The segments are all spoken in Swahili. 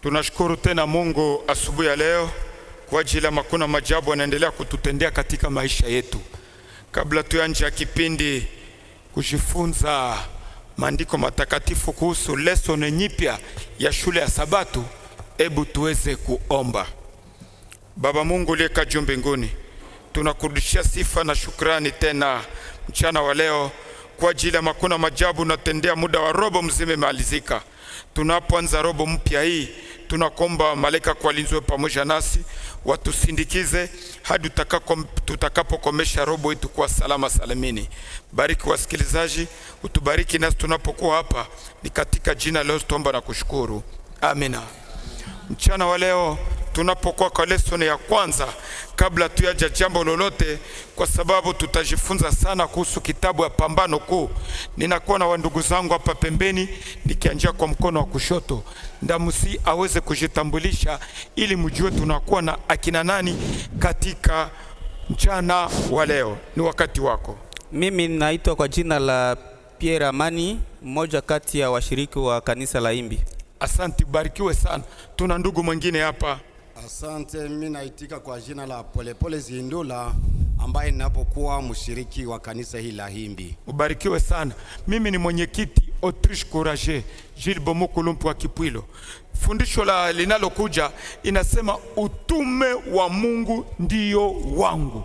Tunashukuru tena Mungu asubuhi ya leo kwa ajili ya makuna majabu anaendelea kututendea katika maisha yetu. Kabla tuanze kipindi kujifunza maandiko matakatifu kuhusu lesson nyipya ya shule ya Sabato, hebu tuweze kuomba. Baba Mungu uliye juu mbinguni, tunakurudishia sifa na shukrani tena mchana wa leo kwa ajili ya makuna majabu unatendea. Muda wa robo mzima umemalizika. Tunapoanza robo mpya hii, tunakomba malaika kualinzwe pamoja nasi, watusindikize hadi tutakapokomesha robo yetu kwa salama salamini. Bariki wasikilizaji, utubariki nasi tunapokuwa hapa, ni katika jina leo tuomba na kushukuru. Amina. Mchana wa leo tunapokuwa kwa lesson ya kwanza, kabla tuyaja jambo lolote, kwa sababu tutajifunza sana kuhusu kitabu ya Pambano Kuu. Ninakuwa na wandugu zangu hapa pembeni, nikianjia kwa mkono wa kushoto. Ndamusi aweze kujitambulisha ili mjue tunakuwa na akina nani katika mchana wa leo. Ni wakati wako. Mimi naitwa kwa jina la Pierre Amani, mmoja kati ya washiriki wa kanisa la Imbi. Asante, barikiwe sana. Tuna ndugu mwingine hapa. Asante, mimi naitika kwa jina la Polepole Zindula, ambaye ninapokuwa mshiriki wa kanisa hili la Imbi. Ubarikiwe sana. Mimi ni mwenyekiti Autriche Courage Gilles Bomokulumpu wa Kipwilo. Fundisho la linalokuja inasema utume wa Mungu ndio wangu.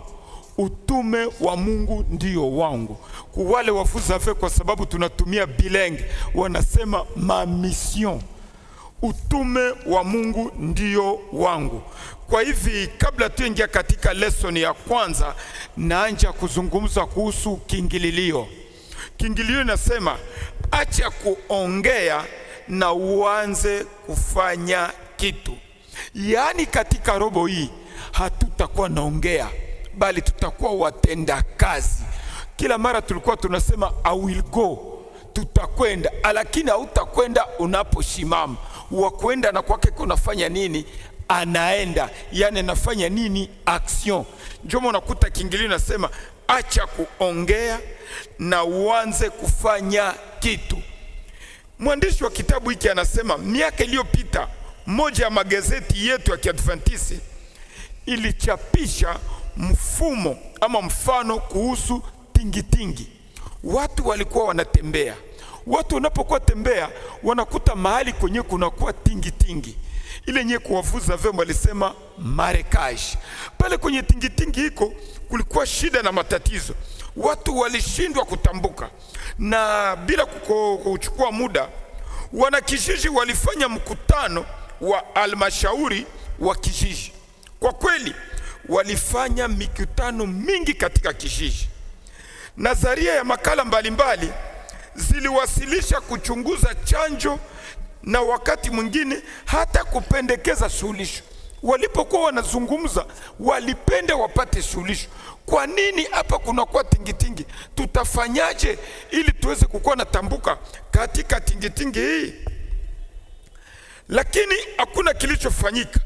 Utume wa Mungu ndio wangu. Kwa wale wafuzafe, kwa sababu tunatumia bilingue, wanasema ma mission. Utume wa Mungu ndio wangu. Kwa hivi kabla tuingia katika lesson ya kwanza, naanza kuzungumza kuhusu kiingililio. Kiingililio inasema acha kuongea na uanze kufanya kitu. Yaani katika robo hii hatutakuwa naongea, bali tutakuwa watenda kazi. Kila mara tulikuwa tunasema I will go, tutakwenda, lakini hautakwenda unaposhimama. Wakwenda na kwake kunafanya nini? Anaenda, yani nafanya nini? Action. Njomo unakuta kiingilio nasema acha kuongea na uanze kufanya kitu. Mwandishi wa kitabu hiki anasema miaka iliyopita moja ya magazeti yetu ya Kiadventisi ilichapisha mfumo ama mfano kuhusu tingitingi. Watu walikuwa wanatembea. Watu wanapokuwa tembea wanakuta mahali kwenye kunakuwa tingitingi. Ile nye kuwavuza vema walisema marekaji. Pale kwenye tingitingi hiko kulikuwa shida na matatizo. Watu walishindwa kutambuka. Na bila kuchukua muda, wanakijiji walifanya mkutano wa halmashauri wa kijiji. Kwa kweli walifanya mikutano mingi katika kijiji. Nadharia ya makala mbalimbali ziliwasilisha kuchunguza chanjo na wakati mwingine hata kupendekeza suluhisho. Walipokuwa wanazungumza, walipenda wapate suluhisho. Kwa nini hapa kunakuwa tingitingi? Tutafanyaje ili tuweze kukuwa na tambuka katika tingitingi hii? Lakini hakuna kilichofanyika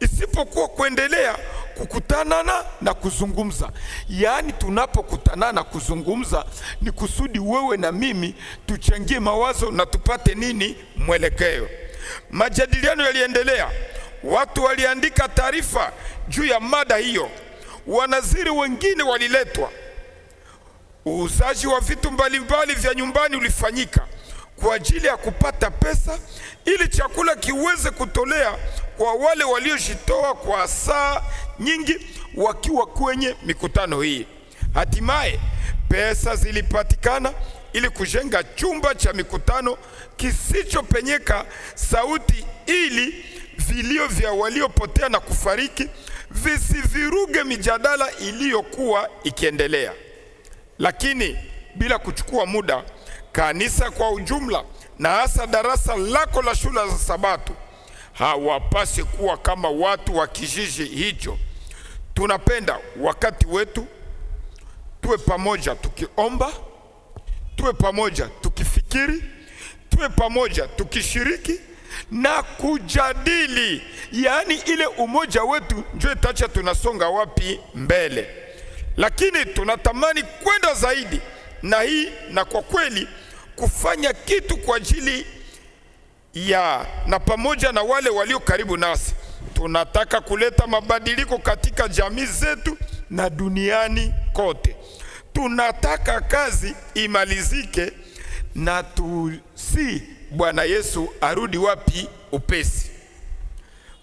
isipokuwa kuendelea kukutana na kuzungumza. Yaani tunapokutana na kuzungumza ni kusudi wewe na mimi tuchangie mawazo na tupate nini? Mwelekeo. Majadiliano yaliendelea. Watu waliandika taarifa juu ya mada hiyo. Wanaziri wengine waliletwa. Uuzaji wa vitu mbalimbali vya nyumbani ulifanyika kwa ajili ya kupata pesa ili chakula kiweze kutolea kwa wale waliojitoa kwa saa nyingi wakiwa kwenye mikutano hii. Hatimaye pesa zilipatikana ili kujenga chumba cha mikutano kisichopenyeka sauti, ili vilio vya waliopotea na kufariki visiviruge mijadala iliyokuwa ikiendelea. Lakini bila kuchukua muda, kanisa kwa ujumla na hasa darasa lako la shule za Sabato hawapasi kuwa kama watu wa kijiji hicho. Tunapenda wakati wetu tuwe pamoja tukiomba, tuwe pamoja tukifikiri, tuwe pamoja tukishiriki na kujadili. Yaani ile umoja wetu ndio itacha tunasonga wapi mbele. Lakini tunatamani kwenda zaidi na hii, na kwa kweli kufanya kitu kwa ajili na pamoja na wale walio karibu nasi. Tunataka kuleta mabadiliko katika jamii zetu na duniani kote. Tunataka kazi imalizike na tusi Bwana Yesu arudi wapi upesi.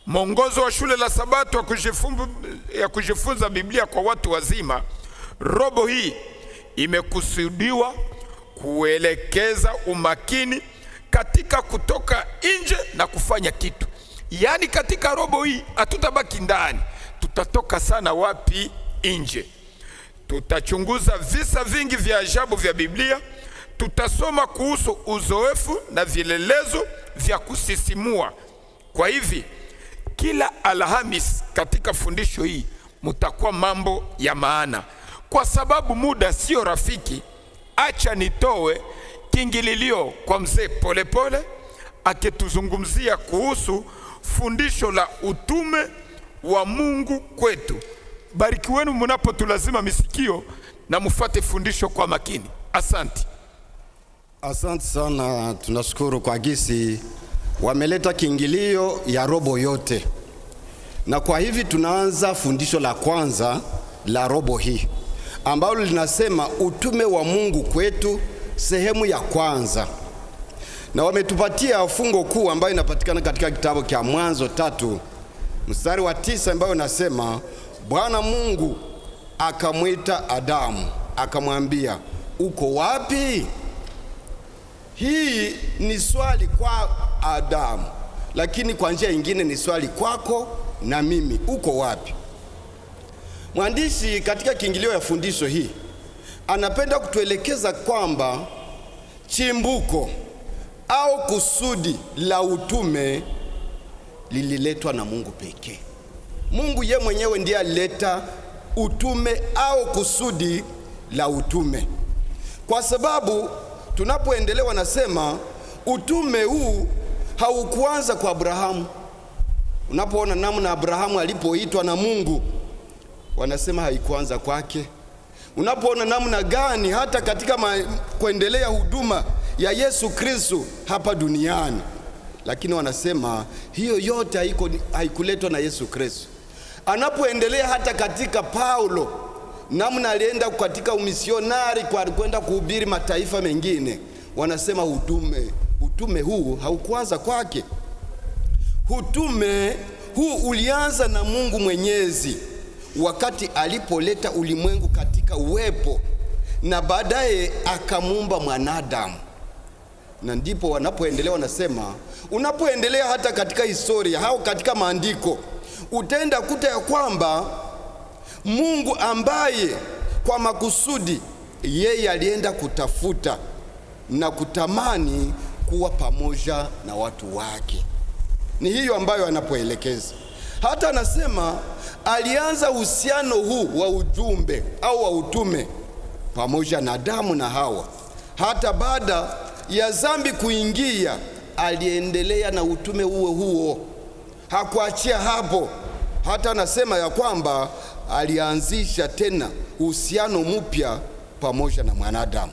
Mwongozo wa shule la Sabato ya kujifunza Biblia kwa watu wazima, robo hii imekusudiwa kuelekeza umakini katika kutoka nje na kufanya kitu. Yaani katika robo hii hatutabaki ndani, tutatoka sana wapi? Nje. Tutachunguza visa vingi vya ajabu vya Biblia, tutasoma kuhusu uzoefu na vielelezo vya kusisimua. Kwa hivi kila Alhamis katika fundisho hii mutakuwa mambo ya maana. Kwa sababu muda sio rafiki, acha nitoe kingililio kwa mzee Polepole akituzungumzia kuhusu fundisho la utume wa Mungu kwetu. Barikiweni mnapotulazima misikio na mfuate fundisho kwa makini. Asante. Asante sana, tunashukuru kwa gisi wameleta kiingilio ya robo yote. Na kwa hivi tunaanza fundisho la kwanza la robo hii ambalo linasema utume wa Mungu kwetu, sehemu ya kwanza. Na wametupatia fungo kuu ambayo inapatikana katika kitabu cha Mwanzo 3 mstari wa 9 ambayo unasema, Bwana Mungu akamwita Adamu akamwambia, uko wapi? Hii ni swali kwa Adamu, lakini kwa njia nyingine ni swali kwako na mimi, uko wapi? Mwandishi katika kiingilio ya fundisho hii anapenda kutuelekeza kwamba chimbuko au kusudi la utume lililetwa na Mungu pekee. Mungu ye mwenyewe ndiye alileta utume au kusudi la utume. Kwa sababu tunapoendelea wanasema utume huu haukuanza kwa Abrahamu. Unapoona namna Abrahamu alipoitwa na Mungu, wanasema haikuanza kwake. Unapoona namna gani hata katika kuendelea huduma ya Yesu Kristo hapa duniani, lakini wanasema hiyo yote haikuletwa na Yesu Kristo. Anapoendelea hata katika Paulo, namna alienda katika umisionari kwa kwenda kuhubiri mataifa mengine, wanasema utume huu haukuanza kwake. Utume huu ulianza na Mungu Mwenyezi wakati alipoleta ulimwengu katika uwepo, na baadaye akamuumba mwanadamu. Na ndipo wanapoendelea wanasema, unapoendelea hata katika historia au katika maandiko, utaenda kuta ya kwamba Mungu ambaye kwa makusudi yeye alienda kutafuta na kutamani kuwa pamoja na watu wake. Ni hiyo ambayo anapoelekeza. Hata anasema alianza uhusiano huu wa ujumbe au wa utume pamoja na Adamu na Hawa. Hata baada ya dhambi kuingia, aliendelea na utume huo. Hakuachia hapo. Hata anasema ya kwamba alianzisha tena uhusiano mpya pamoja na mwanadamu.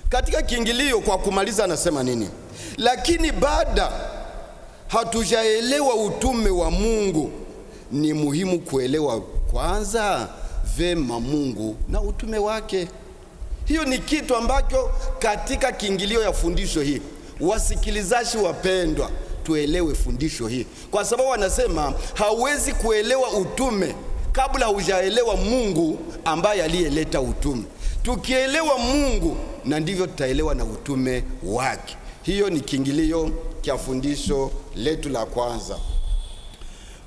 Katika kiingilio kwa kumaliza anasema nini? Lakini baada hatujaelewa utume wa Mungu, ni muhimu kuelewa kwanza vema Mungu na utume wake. Hiyo ni kitu ambacho katika kiingilio ya fundisho hii, wasikilizaji wapendwa, tuelewe fundisho hii. Kwa sababu wanasema hauwezi kuelewa utume kabla hujaelewa Mungu ambaye aliyeleta utume. Tukielewa Mungu, na ndivyo tutaelewa na utume wake. Hiyo ni kiingilio cha fundisho letu la kwanza.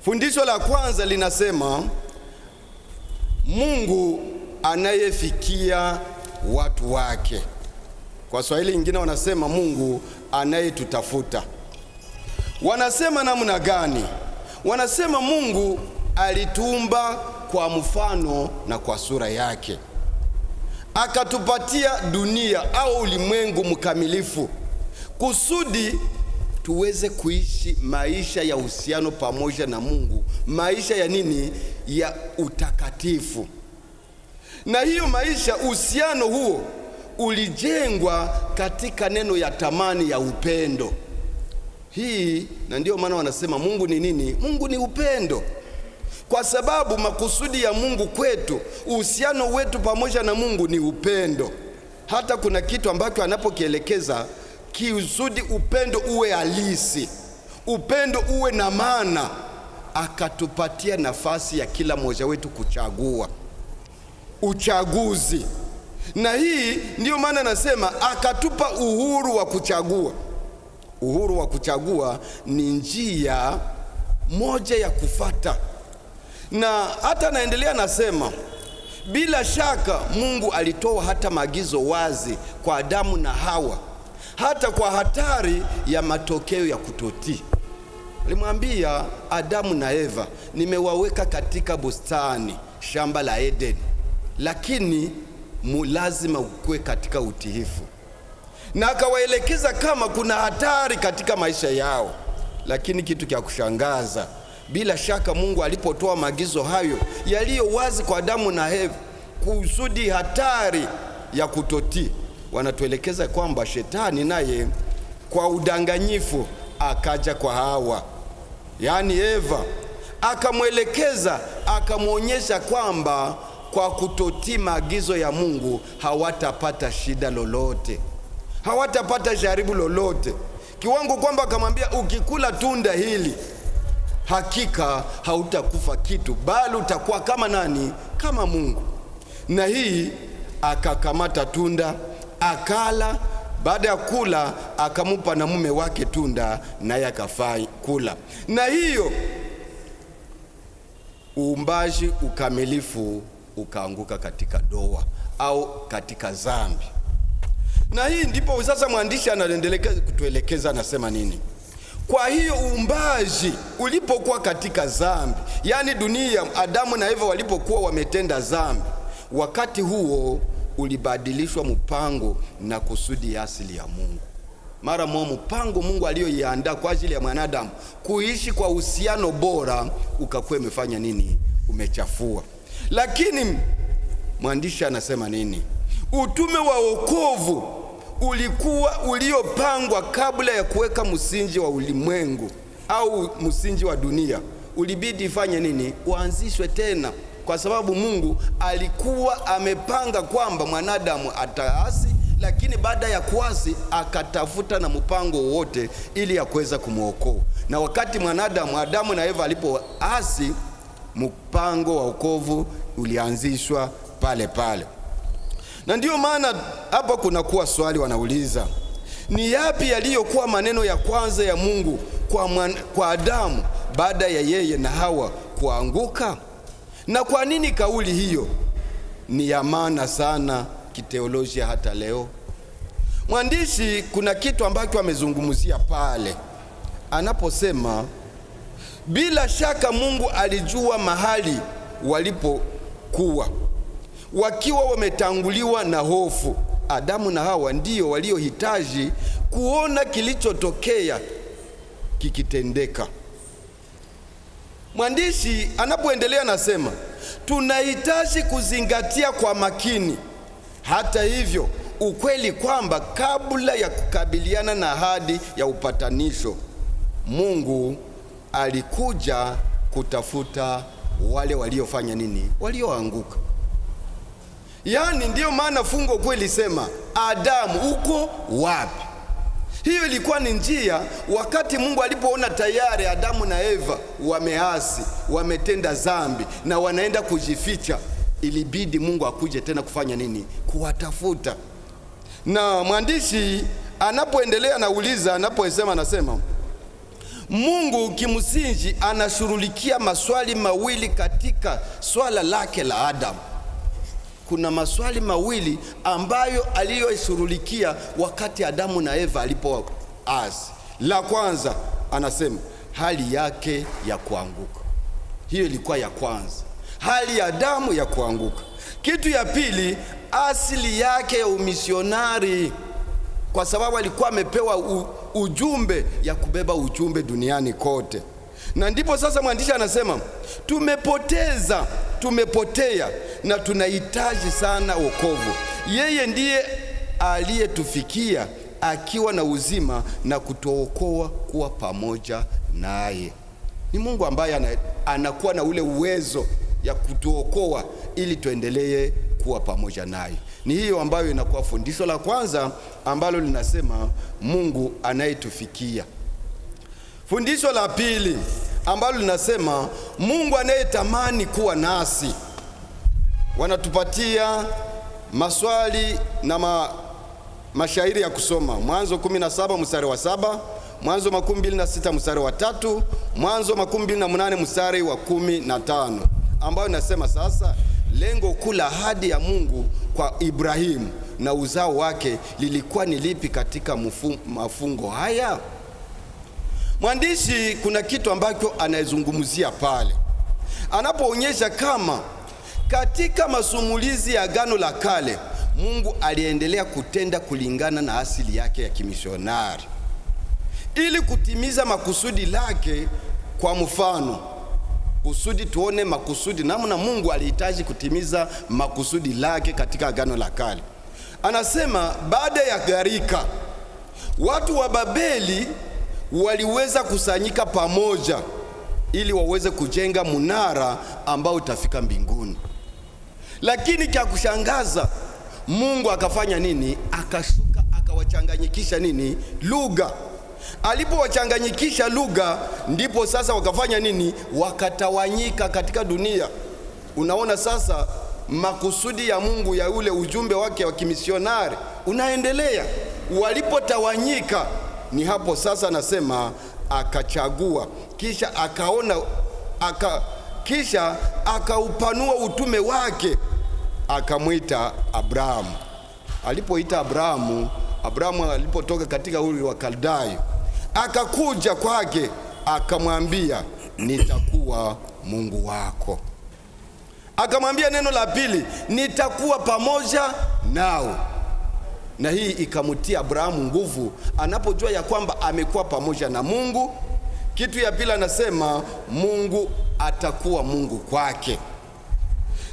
Fundisho la kwanza linasema Mungu anayefikia watu wake. Kwa Swahili nyingine wanasema Mungu anayetutafuta. Wanasema namna gani? Wanasema Mungu alituumba kwa mfano na kwa sura yake, akatupatia dunia au ulimwengu mkamilifu kusudi tuweze kuishi maisha ya uhusiano pamoja na Mungu, maisha ya nini? Ya utakatifu. Na hiyo maisha, uhusiano huo ulijengwa katika neno ya tamani ya upendo. hii, na ndio maana wanasema Mungu ni nini? Mungu ni upendo. Kwa sababu makusudi ya Mungu kwetu, uhusiano wetu pamoja na Mungu ni upendo. Hata kuna kitu ambacho anapokielekeza kiusudi upendo uwe halisi, upendo uwe na maana, akatupatia nafasi ya kila mmoja wetu kuchagua, uchaguzi. Na hii ndio maana nasema akatupa uhuru wa kuchagua. Uhuru wa kuchagua ni njia moja ya kufata. Na hata naendelea nasema, bila shaka Mungu alitoa hata maagizo wazi kwa Adamu na Hawa, hata kwa hatari ya matokeo ya kutotii. Alimwambia Adamu na Eva, nimewaweka katika bustani, shamba la Eden, lakini lazima ukue katika utiifu. Na akawaelekeza kama kuna hatari katika maisha yao. Lakini kitu cha kushangaza, bila shaka Mungu alipotoa maagizo hayo yaliyo wazi kwa Adamu na Eva kusudi hatari ya kutotii, wanatuelekeza kwamba shetani naye kwa udanganyifu akaja kwa Hawa, yani Eva, akamwelekeza, akamwonyesha kwamba kwa kutotii maagizo ya Mungu hawatapata shida lolote, hawatapata jaribu lolote, kiwango kwamba akamwambia ukikula tunda hili hakika hautakufa kitu, bali utakuwa kama nani? Kama Mungu. Na hii akakamata tunda akala. Baada ya kula akamupa na mume wake tunda, naye akafai kula. Na hiyo uumbaji ukamilifu ukaanguka katika doa au katika dhambi. Na hii ndipo sasa mwandishi anaendelea kutuelekeza, anasema nini? Kwa hiyo uumbaji ulipokuwa katika dhambi, yani dunia, Adamu na Eva walipokuwa wametenda dhambi, wakati huo ulibadilishwa mpango na kusudi ya asili ya Mungu. Mara moja mpango Mungu aliyoiandaa kwa ajili ya mwanadamu kuishi kwa uhusiano bora ukakuwa umefanya nini? Umechafua. Lakini mwandishi anasema nini? Utume wa wokovu ulikuwa uliopangwa kabla ya kuweka msingi wa ulimwengu au msingi wa dunia. Ulibidi ifanye nini? Uanzishwe tena, kwa sababu Mungu alikuwa amepanga kwamba mwanadamu ataasi, lakini baada ya kuasi akatafuta na mpango wote ili akuweza kumuokoa. Na wakati mwanadamu, Adamu na Eva alipoasi, mpango wa wokovu ulianzishwa pale pale. Na ndio maana hapa kuna kuwa swali wanauliza, ni yapi yaliyokuwa maneno ya kwanza ya Mungu kwa Adamu baada ya yeye na Hawa kuanguka? Na kwa nini kauli hiyo ni ya maana sana kiteolojia hata leo? Mwandishi kuna kitu ambacho amezungumzia pale anaposema, bila shaka Mungu alijua mahali walipokuwa wakiwa wametanguliwa na hofu. Adamu na Hawa ndio waliohitaji kuona kilichotokea kikitendeka. Mwandishi anapoendelea anasema, tunahitaji kuzingatia kwa makini hata hivyo ukweli kwamba kabla ya kukabiliana na ahadi ya upatanisho, Mungu alikuja kutafuta wale waliofanya nini? Walioanguka. Yani ndio maana fungo kweli sema, Adamu uko wapi? Hiyo ilikuwa ni njia. Wakati Mungu alipoona tayari Adamu na Eva wameasi, wametenda dhambi na wanaenda kujificha, ilibidi Mungu akuje tena kufanya nini? Kuwatafuta. Na mwandishi anapoendelea anauliza, anaposema anasema, Mungu kimsingi anashughulikia maswali mawili katika swala lake la Adamu. Kuna maswali mawili ambayo aliyoshughulikia wakati Adamu na Eva alipoasi. La kwanza anasema hali yake ya kuanguka. Hiyo ilikuwa ya kwanza, hali ya Adamu ya kuanguka. Kitu ya pili, asili yake ya umisionari, kwa sababu alikuwa amepewa ujumbe ya kubeba ujumbe duniani kote. Na ndipo sasa mwandishi anasema, tumepotea na tunahitaji sana wokovu. Yeye ndiye aliyetufikia akiwa na uzima na kutuokoa kuwa pamoja naye. Ni Mungu ambaye anakuwa na ule uwezo ya kutuokoa ili tuendelee kuwa pamoja naye. Ni hiyo ambayo inakuwa fundisho la kwanza ambalo linasema Mungu anayetufikia. Fundisho la pili ambalo linasema Mungu anayetamani kuwa nasi. Wanatupatia maswali na mashairi ya kusoma. Mwanzo 17 mstari wa 7, Mwanzo 26 mstari wa 3, Mwanzo 28 mstari wa 15, ambayo nasema sasa lengo kuu la ahadi ya Mungu kwa Ibrahimu na uzao wake lilikuwa ni lipi katika mafungo haya? Mwandishi kuna kitu ambacho anazungumzia pale, anapoonyesha kama katika masumulizi ya Agano la Kale Mungu aliendelea kutenda kulingana na asili yake ya kimishonari ili kutimiza makusudi lake. Kwa mfano, kusudi tuone makusudi namna Mungu alihitaji kutimiza makusudi lake katika Agano la Kale. Anasema baada ya gharika watu wa Babeli waliweza kusanyika pamoja ili waweze kujenga munara ambao utafika mbinguni. Lakini cha kushangaza, Mungu akafanya nini? Akashuka akawachanganyikisha nini? Lugha. Alipowachanganyikisha lugha, ndipo sasa wakafanya nini? Wakatawanyika katika dunia. Unaona sasa makusudi ya Mungu ya ule ujumbe wake wa kimisionari unaendelea. Walipotawanyika, ni hapo sasa nasema akachagua, kisha akaona kisha akaupanua utume wake, akamwita Abrahamu. Alipoita Abrahamu alipotoka katika uri wa Kaldayo, akakuja kwake akamwambia nitakuwa Mungu wako. Akamwambia neno la pili, nitakuwa pamoja nao. Na hii ikamtia Abrahamu nguvu anapojua ya kwamba amekuwa pamoja na Mungu. Kitu ya pili anasema Mungu atakuwa Mungu kwake.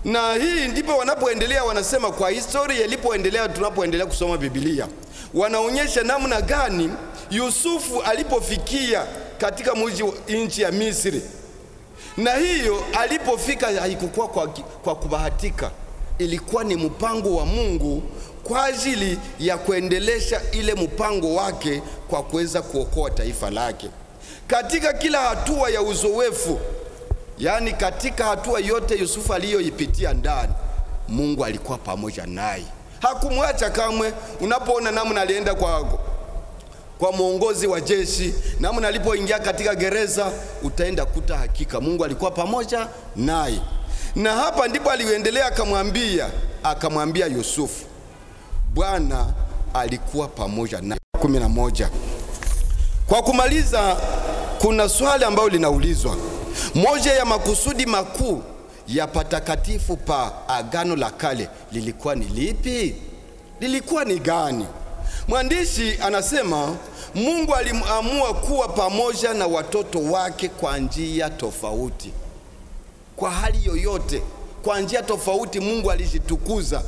Na hii ndipo wanapoendelea wanasema kwa historia ilipoendelea, tunapoendelea kusoma Biblia, wanaonyesha namna gani Yusufu alipofikia katika nchi ya Misri. Na hiyo alipofika haikuwa kwa kubahatika, ilikuwa ni mpango wa Mungu kwa ajili ya kuendelesha ile mpango wake kwa kuweza kuokoa taifa lake. Katika kila hatua ya uzoefu, yani katika hatua yote Yusufu aliyoipitia ndani, Mungu alikuwa pamoja naye. Hakumwacha kamwe. Unapoona namna alienda kwa muongozi wa jeshi, namna alipoingia katika gereza, utaenda kuta hakika Mungu alikuwa pamoja naye. Na hapa ndipo aliendelea akamwambia Yusufu, Bwana alikuwa pamoja naye. 11. Kwa kumaliza, kuna swali ambalo linaulizwa. Moja ya makusudi makuu ya patakatifu pa Agano la Kale lilikuwa ni lipi? Lilikuwa ni gani? Mwandishi anasema Mungu aliamua kuwa pamoja na watoto wake kwa njia tofauti. Kwa hali yoyote, kwa njia tofauti Mungu alijitukuza.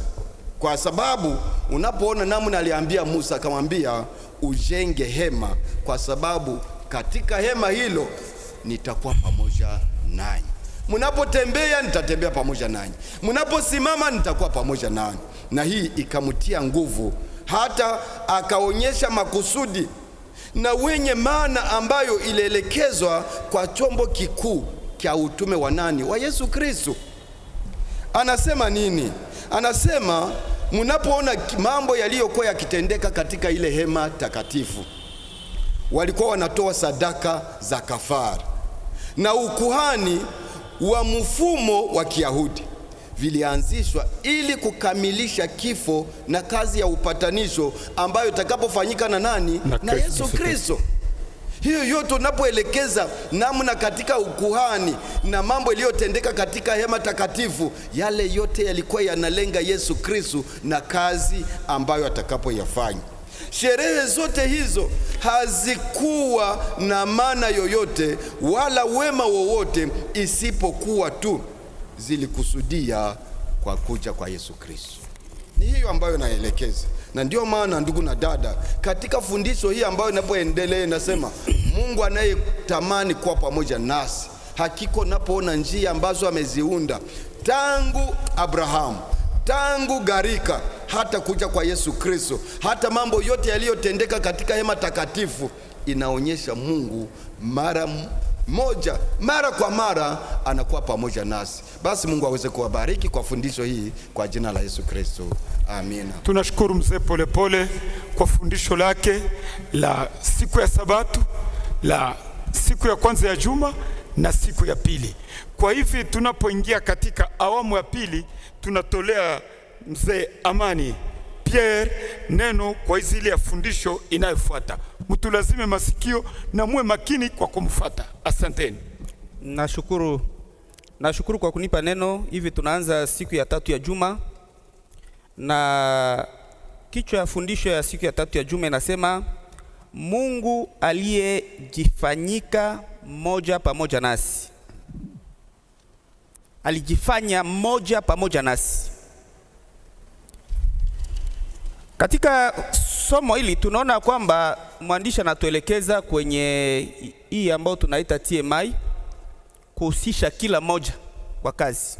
Kwa sababu unapoona namna aliambia Musa, akamwambia ujenge hema, kwa sababu katika hema hilo nitakuwa pamoja nanyi. Mnapotembea nitatembea pamoja nanyi. Mnaposimama nitakuwa pamoja nanyi. Na hii ikamtia nguvu, hata akaonyesha makusudi na wenye maana ambayo ilielekezwa kwa chombo kikuu cha utume wa nani? Wa Yesu Kristo. Anasema nini? Anasema mnapoona mambo yaliyokuwa yakitendeka katika ile hema takatifu, walikuwa wanatoa sadaka za kafara, na ukuhani wa mfumo wa Kiyahudi vilianzishwa ili kukamilisha kifo na kazi ya upatanisho ambayo itakapofanyika na nani? Na Yesu Kristo. Hiyo yote unapoelekeza namna katika ukuhani na mambo yaliyotendeka katika hema takatifu, yale yote yalikuwa yanalenga Yesu Kristo na kazi ambayo atakapoyafanya. Sherehe zote hizo hazikuwa na maana yoyote wala wema wowote, isipokuwa tu zilikusudia kwa kuja kwa Yesu Kristo. Ni hiyo ambayo naelekeza. Na ndio maana ndugu na dada, katika fundisho hii ambayo inapoendelea inasema Mungu anayetamani kuwa pamoja nasi. Hakika napoona njia ambazo ameziunda tangu Abrahamu, tangu gharika, hata kuja kwa Yesu Kristo, hata mambo yote yaliyotendeka katika hema takatifu, inaonyesha Mungu mara kwa mara anakuwa pamoja nasi. Basi Mungu aweze kuwabariki kwa fundisho hii kwa jina la Yesu Kristo. Amina. Tunashukuru mzee Polepole kwa fundisho lake la siku ya Sabato, la siku ya kwanza ya juma na siku ya pili. Kwa hivi tunapoingia katika awamu ya pili, tunatolea mzee Amani Pierre neno kwa izili ya fundisho inayofuata. Mtulazime masikio na muwe makini kwa kumfuata. Asanteni. Nashukuru kwa kunipa neno. Hivi tunaanza siku ya tatu ya juma, na kichwa ya fundisho ya siku ya tatu ya juma inasema Mungu aliyejifanyika moja pamoja nasi. Alijifanya moja pamoja nasi. Katika somo hili tunaona kwamba mwandishi anatuelekeza kwenye hii ambayo tunaita TMI, kuhusisha kila moja kwa kazi.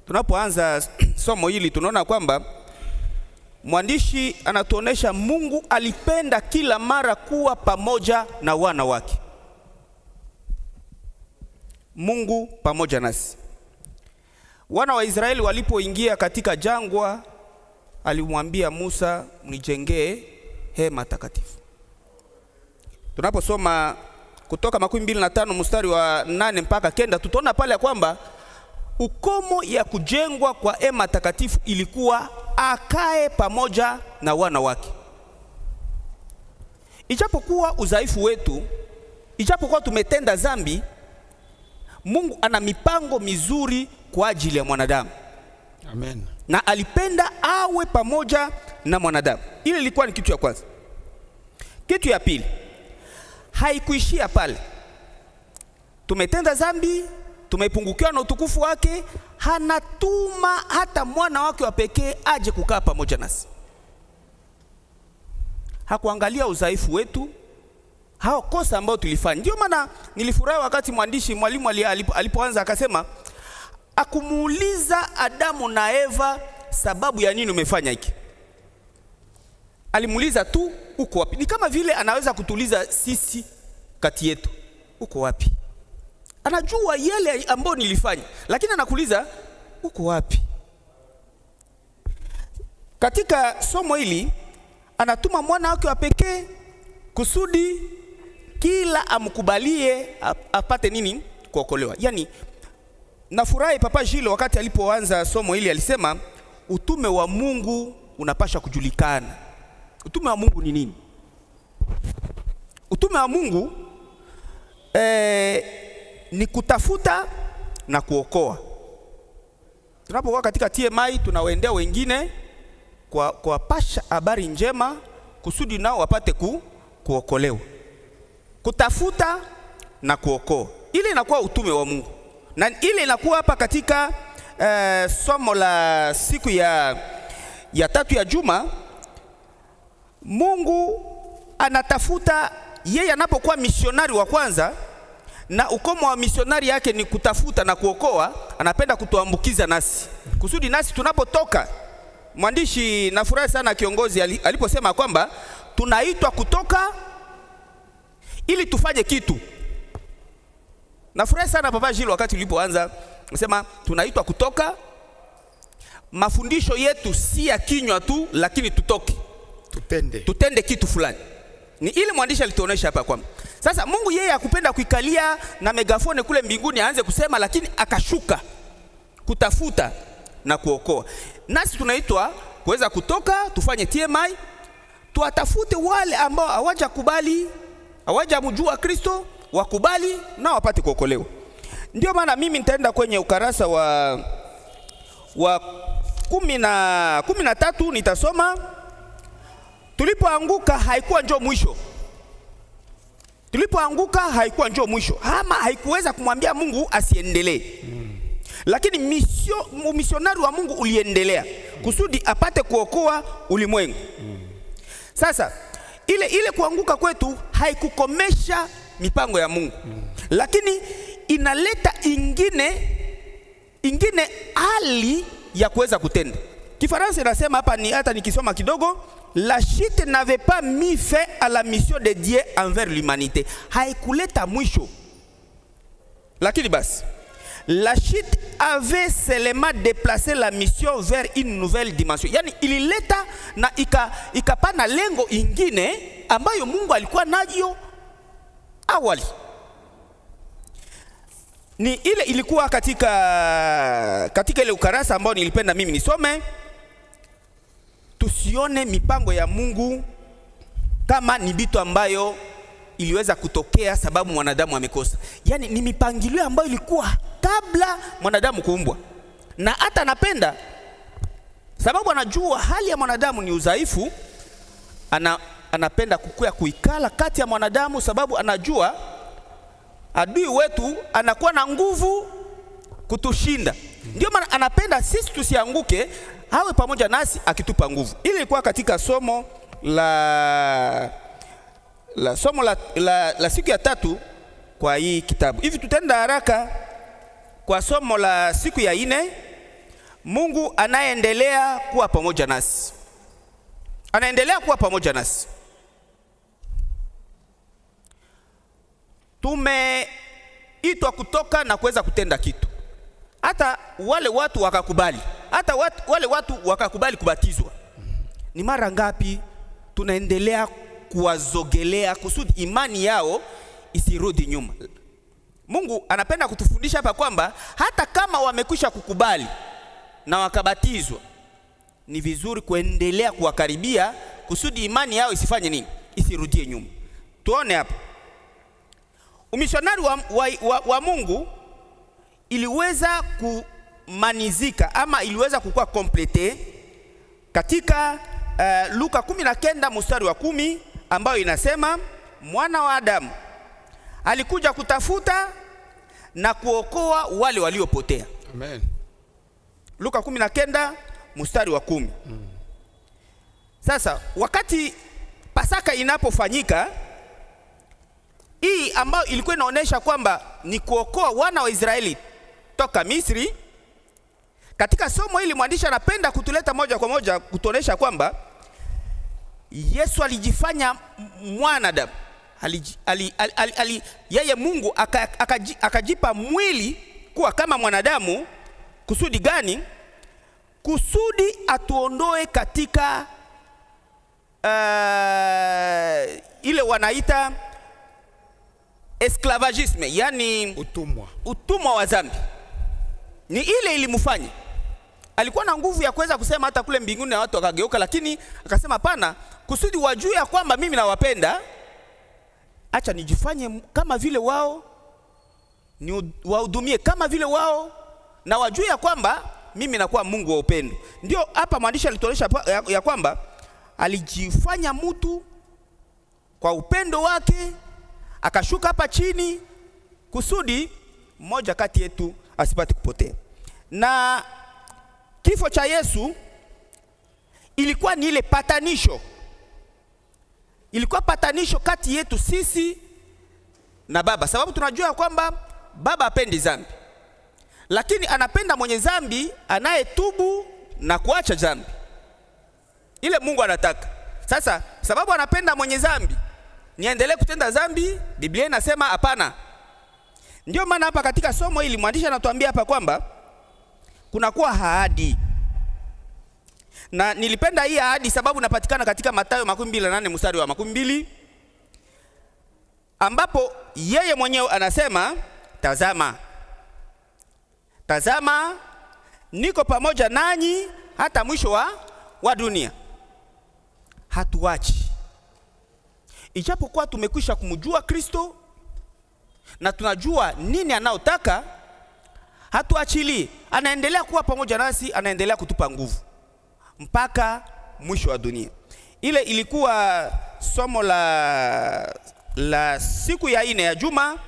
Tunapoanza somo hili tunaona kwamba mwandishi anatuonesha Mungu alipenda kila mara kuwa pamoja na wana wake. Mungu pamoja nasi. Wana wa Israeli walipoingia katika jangwa, alimwambia Musa, mnijengee hema takatifu. Tunaposoma Kutoka 25 mstari wa 8 mpaka 9, tutaona pale ya kwamba ukomo ya kujengwa kwa hema takatifu ilikuwa akae pamoja na wana wake. Ijapokuwa udhaifu wetu, ijapokuwa tumetenda dhambi, Mungu ana mipango mizuri kwa ajili ya mwanadamu. Amen. Na alipenda awe pamoja na mwanadamu. Ile ilikuwa ni kitu ya kwanza. Kitu ya pili, haikuishia pale. Tumetenda dhambi, tumepungukiwa na utukufu wake, hanatuma hata mwana wake wa pekee aje kukaa pamoja nasi. Hakuangalia udhaifu wetu, hao kosa ambao tulifanya. Ndio maana nilifurahi wakati mwalimu alipoanza akasema, akumuuliza Adamu na Eva sababu ya nini umefanya hiki. Alimuuliza tu, uko wapi? Ni kama vile anaweza kutuliza sisi kati yetu, uko wapi? Anajua yale ambayo nilifanya, lakini anakuuliza uko wapi? Katika somo hili anatuma mwana wake wa pekee kusudi kila amkubalie apate nini? Kuokolewa. Yani nafurahi Papa Jilo wakati alipoanza somo hili alisema utume wa Mungu unapasha kujulikana. Utume wa Mungu ni nini? Utume wa Mungu ni kutafuta na kuokoa. Tunapokuwa katika TMI tunawaendea wengine kwa pasha habari njema kusudi nao wapate kuokolewa. Kutafuta na kuokoa. Ile inakuwa utume wa Mungu. Na ile inakuwa hapa katika somo la siku ya tatu ya juma. Mungu anatafuta, yeye anapokuwa misionari wa kwanza, na ukomo wa misionari yake ni kutafuta na kuokoa, anapenda kutuambukiza nasi. Kusudi nasi tunapotoka, mwandishi nafurahi sana kiongozi aliposema kwamba tunaitwa kutoka ili tufanye kitu. Nafurahi sana Papa Jilo wakati ulipoanza nasema tunaitwa kutoka. Mafundisho yetu si ya kinywa tu, lakini tutoke. Tutende kitu fulani. Ni ile mwandishi alituonesha hapa kwamba sasa Mungu yeye hakupenda kuikalia na megafone kule mbinguni aanze kusema, lakini akashuka kutafuta na kuokoa. Nasi tunaitwa kuweza kutoka tufanye TMI, tuwatafute wale ambao hawajakubali, hawajamjua Kristo, wakubali na wapate kuokolewa. Ndio maana mimi nitaenda kwenye ukarasa wa 13 nitasoma. Tulipoanguka haikuwa njoo mwisho. Tulipoanguka haikuwa njoo mwisho. Ama haikuweza kumwambia Mungu asiendelee. lakini misionari wa Mungu uliendelea kusudi apate kuokoa ulimwengu. Sasa ile kuanguka kwetu haikukomesha mipango ya Mungu, lakini inaleta ingine hali ya kuweza kutenda. Kifaransa inasema hapa, ni hata nikisoma kidogo, la chute n'avait pas mis fin à la mission de Dieu envers l'humanité. Haikuleta mwisho, lakini basi la chute avait seulement déplacé la mission vers une nouvelle dimension. Yani ilileta na ikapana lengo ingine ambayo Mungu alikuwa nayo awali. Ni ile ilikuwa katika ile ukarasa ambao nilipenda mimi nisome. Tusione mipango ya Mungu kama ni bitu ambayo iliweza kutokea sababu mwanadamu amekosa. Yani ni mipangilio ambayo ilikuwa kabla mwanadamu kuumbwa. Na hata anapenda, sababu anajua hali ya mwanadamu ni udhaifu, anapenda kuikala kati ya mwanadamu, sababu anajua adui wetu anakuwa na nguvu kutushinda. Ndio maana anapenda sisi tusianguke, awe pamoja nasi akitupa nguvu. Ile ilikuwa katika somo la siku ya 3 kwa hii kitabu. Hivi tutenda haraka kwa somo la siku ya 4. Mungu anaendelea kuwa pamoja nasi. Anaendelea kuwa pamoja nasi. Tumeitwa kutoka na kuweza kutenda kitu. Hata wale watu wakakubali. Wale watu wakakubali kubatizwa. Ni mara ngapi tunaendelea kuwazogelea kusudi imani yao isirudi nyuma? Mungu anapenda kutufundisha hapa kwamba hata kama wamekwisha kukubali na wakabatizwa, ni vizuri kuendelea kuwakaribia kusudi imani yao isifanye nini? Isirudie nyuma. Tuone hapa. Umishonari wa Mungu iliweza kumanizika ama iliweza kukua komplete katika Luka 19 mstari wa 10, ambayo inasema mwana wa Adamu alikuja kutafuta na kuokoa wale waliopotea. Amen. Luka 19 mstari wa 10. Sasa wakati Pasaka inapofanyika, hii ambayo ilikuwa inaonyesha kwamba ni kuokoa wana wa Israeli toka Misri, katika somo hili mwandishi anapenda kutuleta moja kwa moja kutuonesha kwamba Yesu alijifanya mwanadamu. Yeye Mungu akajipa mwili kuwa kama mwanadamu. Kusudi gani? Kusudi atuondoe katika ile wanaita esclavagisme, yani utumwa wa dhambi. Ni ile ilimfanya. Alikuwa na nguvu ya kuweza kusema hata kule mbinguni na watu wakageuka, lakini akasema hapana, kusudi wajue ya kwamba mimi nawapenda, acha nijifanye kama vile wao, ni wahudumie kama vile wao, na wajue ya kwamba mimi nakuwa Mungu wa upendo. Ndio hapa mwandishi alituonyesha ya kwamba alijifanya mtu kwa upendo wake, akashuka hapa chini kusudi mmoja kati yetu asipate kupotea. Na kifo cha Yesu ilikuwa ni ile patanisho. Ilikuwa patanisho kati yetu sisi na Baba, sababu tunajua kwamba Baba hapendi dhambi, lakini anapenda mwenye dhambi anayetubu na kuacha dhambi. Ile Mungu anataka. Sasa sababu anapenda mwenye dhambi niendelee kutenda dhambi, Biblia inasema hapana. Ndio maana hapa katika somo hili mwandishi anatuambia hapa kwamba kuna kuwa ahadi. Na nilipenda hii ahadi sababu inapatikana katika Mathayo 28 mstari wa 12, ambapo yeye mwenyewe anasema, tazama niko pamoja nanyi hata mwisho wa dunia. Hatuachi. Ijapokuwa tumekwisha kumjua Kristo na tunajua nini anaotaka, hatuachili. Anaendelea kuwa pamoja nasi, anaendelea kutupa nguvu mpaka mwisho wa dunia. Ile ilikuwa somo la siku ya 4 ya juma.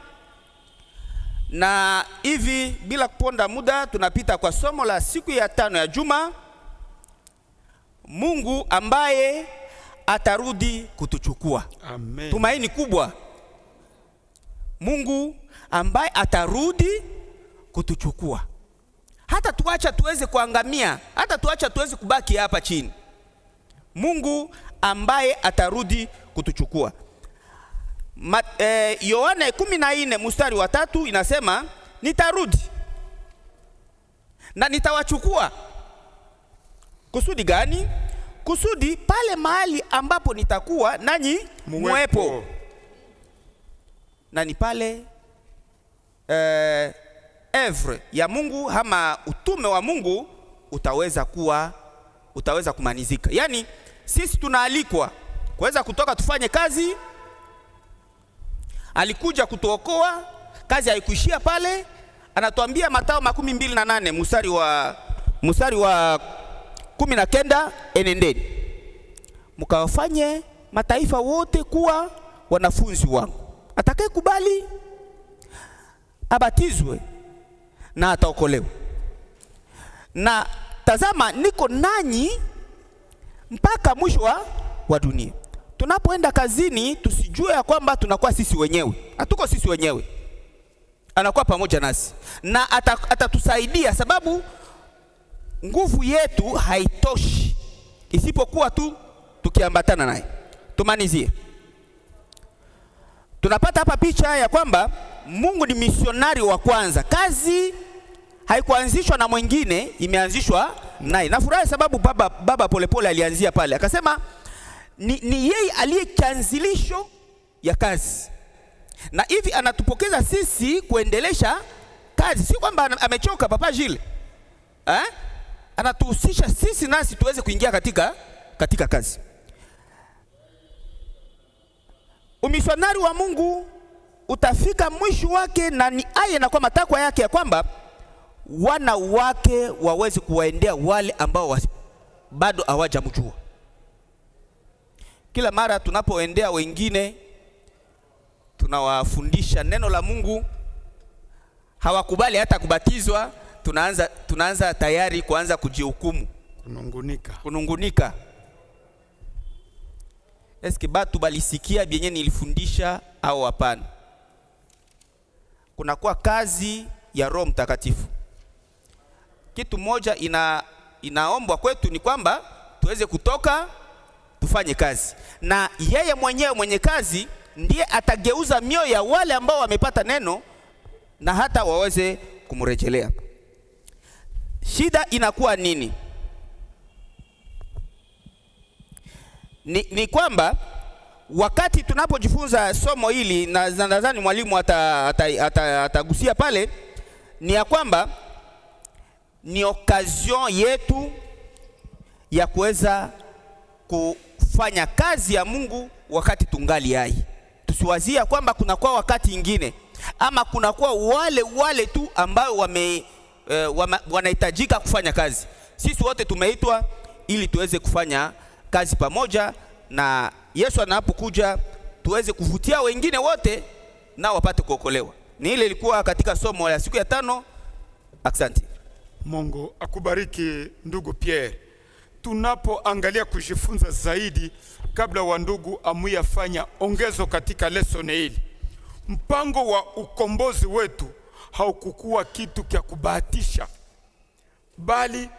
Na hivi bila kuponda muda tunapita kwa somo la siku ya 5 ya juma, Mungu ambaye atarudi kutuchukua. Amen. Tumaini kubwa. Mungu ambaye atarudi kutuchukua. Hata tuacha tuweze kuangamia, hata tuacha tuweze kubaki hapa chini. Mungu ambaye atarudi kutuchukua. Yohana 14 mstari wa 3 inasema, nitarudi na nitawachukua. Kusudi gani? Kusudi pale mahali ambapo nitakuwa nanyi muwepo. Na ni pale evre ya Mungu ama utume wa Mungu utaweza kumanizika. Yani sisi tunaalikwa kuweza kutoka tufanye kazi. Alikuja kutuokoa, kazi haikuishia pale. Anatuambia Mathayo 28 mstari wa 19, enendeni mkawafanye mataifa wote kuwa wanafunzi wangu. Atakaye kubali abatizwe na ataokolewa. Na tazama, niko nanyi mpaka mwisho wa dunia. Tunapoenda kazini tusijue ya kwamba tunakuwa sisi wenyewe. Hatuko sisi wenyewe. Anakuwa pamoja nasi na atatusaidia, sababu nguvu yetu haitoshi isipokuwa tu tukiambatana naye. Tumanizie. Tunapata hapa picha ya kwamba Mungu ni misionari wa kwanza. Kazi haikuanzishwa na mwingine, imeanzishwa naye. Nafurahi sababu baba Polepole alianzia pale. Akasema ni yeye aliye kianzilisho ya kazi. Na hivi anatupokeza sisi kuendelesha kazi. Si kwamba amechoka Papa Gilles. Anatuhusisha sisi nasi tuweze kuingia katika kazi. Umisionari wa Mungu utafika mwisho wake, na ni aya na kwa matakwa yake ya kwamba wana wake waweze kuwaendea wale ambao bado hawajamjua. Kila mara tunapoendea wengine tunawafundisha neno la Mungu, hawakubali hata kubatizwa, tunaanza tayari kuanza kujihukumu, kunungunika. Eske batu balisikia bienye nilifundisha au hapana? Kunakuwa kazi ya Roho Mtakatifu. Kitu moja inaombwa kwetu ni kwamba tuweze kutoka tufanye kazi, na yeye mwenyewe mwenye kazi ndiye atageuza mioyo ya wale ambao wamepata neno na hata waweze kumrejelea. Shida inakuwa nini? Ni kwamba wakati tunapojifunza somo hili, na nadhani mwalimu atagusia pale, ni ya kwamba ni occasion yetu ya kuweza kufanya kazi ya Mungu wakati tungali hai. Tusiwazia kwamba kunakuwa wakati ingine ama kunakuwa wale tu ambao wanahitajika kufanya kazi. Sisi wote tumeitwa ili tuweze kufanya kazi pamoja, na Yesu anapokuja tuweze kuvutia wengine wote na wapate kuokolewa. Ni ile ilikuwa katika somo la siku ya 5. Asante. Mungu akubariki ndugu Pierre. Tunapoangalia kujifunza zaidi, kabla wa ndugu amuyafanya ongezo katika lesson hili, mpango wa ukombozi wetu haukukuwa kitu kya kubahatisha, bali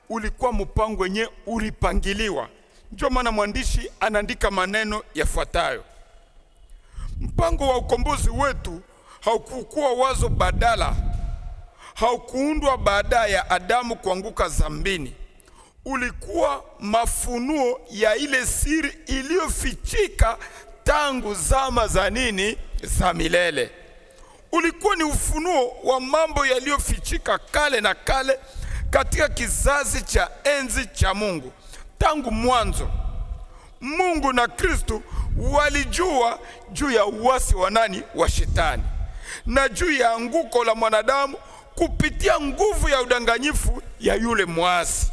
ulikuwa mpango wenye ulipangiliwa. Ndio maana mwandishi anaandika maneno yafuatayo: mpango wa ukombozi wetu haukukuwa wazo badala, haukuundwa baada ya Adamu kuanguka dhambini. Ulikuwa mafunuo ya ile siri iliyofichika tangu zama za nini? Za milele. Ulikuwa ni ufunuo wa mambo yaliyofichika kale na kale katika kizazi cha enzi cha Mungu. Tangu mwanzo Mungu na Kristo walijua juu ya uasi wa nani? Wa Shetani, na juu ya anguko la mwanadamu kupitia nguvu ya udanganyifu ya yule mwasi.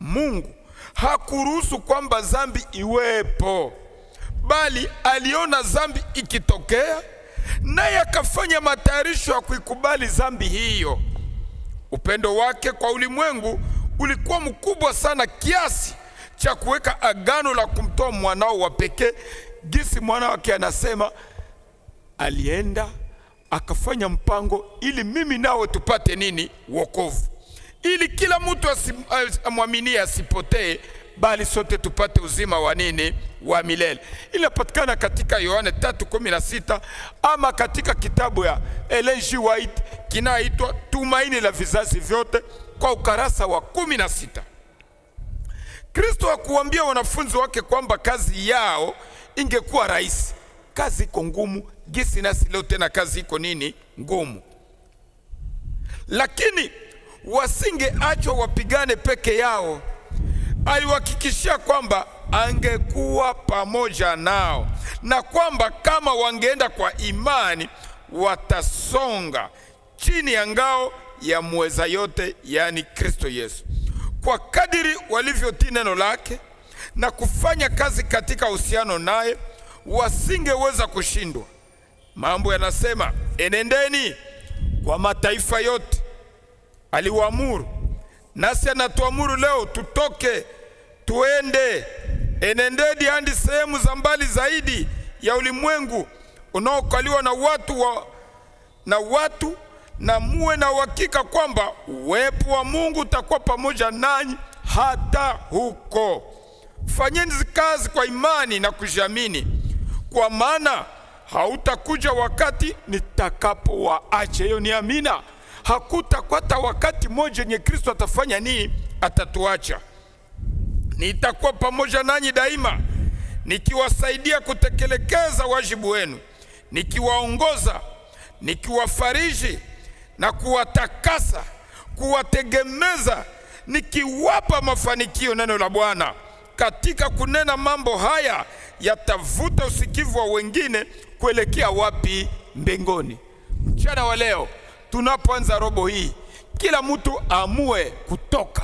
Mungu hakuruhusu kwamba dhambi iwepo, bali aliona dhambi ikitokea naye akafanya matayarisho ya kuikubali dhambi hiyo. Upendo wake kwa ulimwengu ulikuwa mkubwa sana kiasi cha kuweka agano la kumtoa mwanao wa pekee. Gisi mwana wake anasema alienda akafanya mpango ili mimi nawe tupate nini? Wokovu. Ili kila mtu amwaminie asipotee, bali sote tupate uzima wa nini? Wa milele. Inapatikana katika Yohane 3:16 ama katika kitabu ya Ellen G. White kinaitwa Tumaini la Vizazi Vyote kwa ukarasa wa 16. Kristo hakuambia wanafunzi wake kwamba kazi yao ingekuwa rahisi. Kazi iko ngumu, gisi nasi leo tena kazi iko nini? Ngumu. Lakini wasingeachwa wapigane peke yao. Aliwahakikishia kwamba angekuwa pamoja nao na kwamba kama wangeenda kwa imani watasonga chini ya ngao ya muweza yote, yani Kristo Yesu. Kwa kadiri walivyotii neno lake na kufanya kazi katika uhusiano naye, wasingeweza kushindwa. Mambo yanasema enendeni kwa mataifa yote. Aliwaamuru, nasi anatuamuru leo tutoke tuende. Enendeni hadi sehemu za mbali zaidi ya ulimwengu unaokaliwa na watu na muwe na uhakika kwamba uwepo wa Mungu utakuwa pamoja nanyi hata huko. Fanyeni kazi kwa imani na kujiamini, kwa maana hautakuja wakati nitakapowaacha. Hiyo ni amina. Hakutakwata wakati mmoja yenye Kristo atafanya nini? Atatuacha. Nitakuwa pamoja nanyi daima, nikiwasaidia kutekeleza wajibu wenu, nikiwaongoza, nikiwafariji na kuwatakasa, kuwategemeza, nikiwapa mafanikio. Neno la Bwana. Katika kunena mambo haya yatavuta usikivu wa wengine kuelekea wapi? Mbinguni. Mchana wa leo tunapoanza robo hii, kila mtu amue kutoka.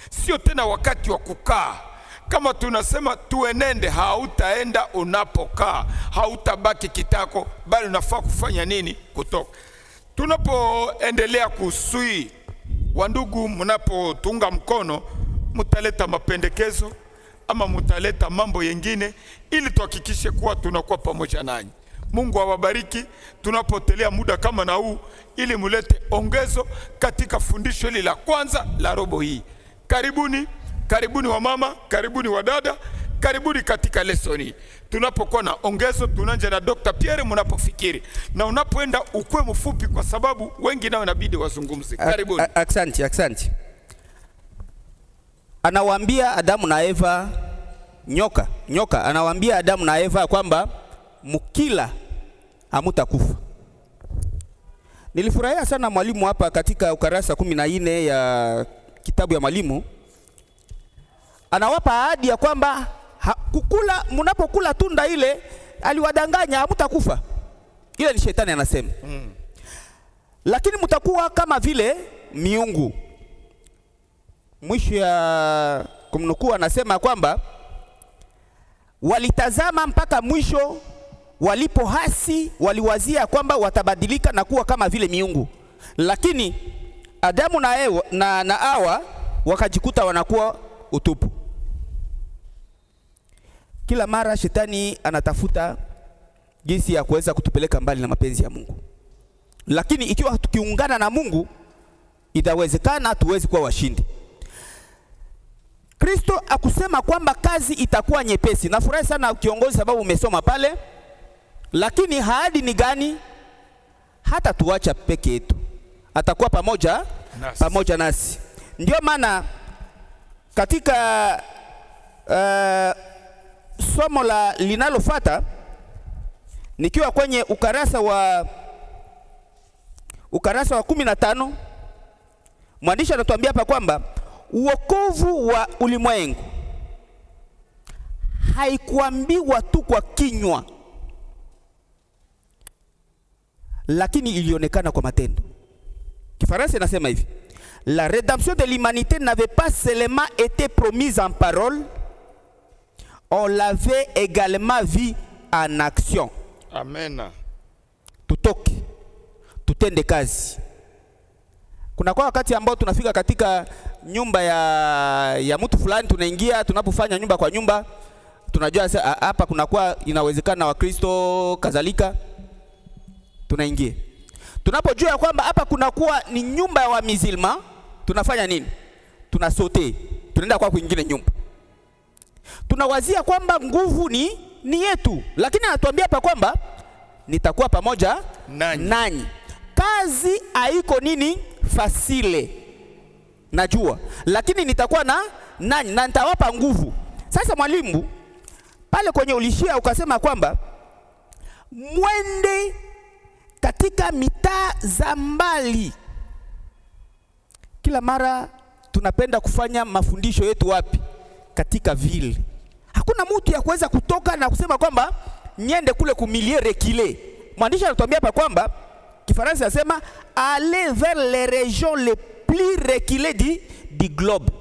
Sio tena wakati wa kukaa. Kama tunasema tuenende, hautaenda unapokaa, hautabaki kitako, bali unafaa kufanya nini? Kutoka. Tunapoendelea kusui, wandugu, mnapotunga mkono, mutaleta mapendekezo ama mutaleta mambo yengine ili tuhakikishe kuwa tunakuwa pamoja nanyi. Mungu awabariki tunapotelea muda kama na huu, ili mulete ongezo katika fundisho hili la kwanza la robo hii. Karibuni, karibuni wa mama, karibuni wa dada, karibuni katika lesoni. Tunapokuwa na ongezo tunanja na Dr. Pierre mnapofikiri. Na unapoenda ukwe mfupi kwa sababu wengi nao inabidi wazungumze. Karibuni. Aksanti. Anawaambia Adamu na Eva, nyoka anawaambia Adamu na Eva kwamba mukila hamutakufa. Nilifurahia sana mwalimu hapa katika ukarasa 14 ya kitabu ya Mwalimu. Anawapa ahadi ya kwamba munapokula tunda ile aliwadanganya hamutakufa. Ile ni shetani anasema. Lakini mutakuwa kama vile miungu. Mwisho ya kumnukuu anasema kwamba walitazama mpaka mwisho, walipohasi waliwazia kwamba watabadilika na kuwa kama vile miungu. Lakini Adamu na Hawa wakajikuta wanakuwa utupu. Kila mara shetani anatafuta jinsi ya kuweza kutupeleka mbali na mapenzi ya Mungu. Lakini ikiwa tukiungana na Mungu, itawezekana tuwezi kuwa washindi. Kristo akusema kwamba kazi itakuwa nyepesi. Nafurahi sana kiongozi sababu umesoma pale. Lakini ahadi ni gani? Hata tuacha peke yetu. Atakuwa pamoja nasi. Ndio maana katika somo linalofuata nikiwa kwenye ukarasa wa 15, mwandishi anatuambia hapa kwamba uokovu wa ulimwengu haikuambiwa tu kwa kinywa, lakini ilionekana kwa matendo. Kifaransa inasema hivi: la rédemption de l'humanité n'avait pas seulement été promise en parole, on l'avait également vu en action. Amen. tutoke, tutende kazi. Kuna kwa wakati ambao tunafika katika nyumba ya mtu fulani, tunaingia, tunapofanya nyumba kwa nyumba, tunajua hapa kuna kwa inawezekana wa Kristo kadhalika, tunaingia. Tunapojua kwamba hapa kuna kuwa ni nyumba ya wamizilma, tunafanya nini? Tunasote, tunaenda kwa kwingine nyumba. Tunawazia kwamba nguvu ni yetu, lakini anatuambia hapa kwamba nitakuwa pamoja nanyi. Kazi haiko nini fasile, najua, lakini nitakuwa nanyi na nitawapa nguvu. Sasa mwalimu, pale kwenye ulishia ukasema kwamba mwende katika mitaa za mbali. Kila mara tunapenda kufanya mafundisho yetu wapi? Katika vile. Hakuna mtu ya kuweza kutoka na kusema kwamba niende kule kumilie rekile. Mwandishi anatuambia hapa kwamba Kifaransa anasema aller vers les régions les plus reculées du globe.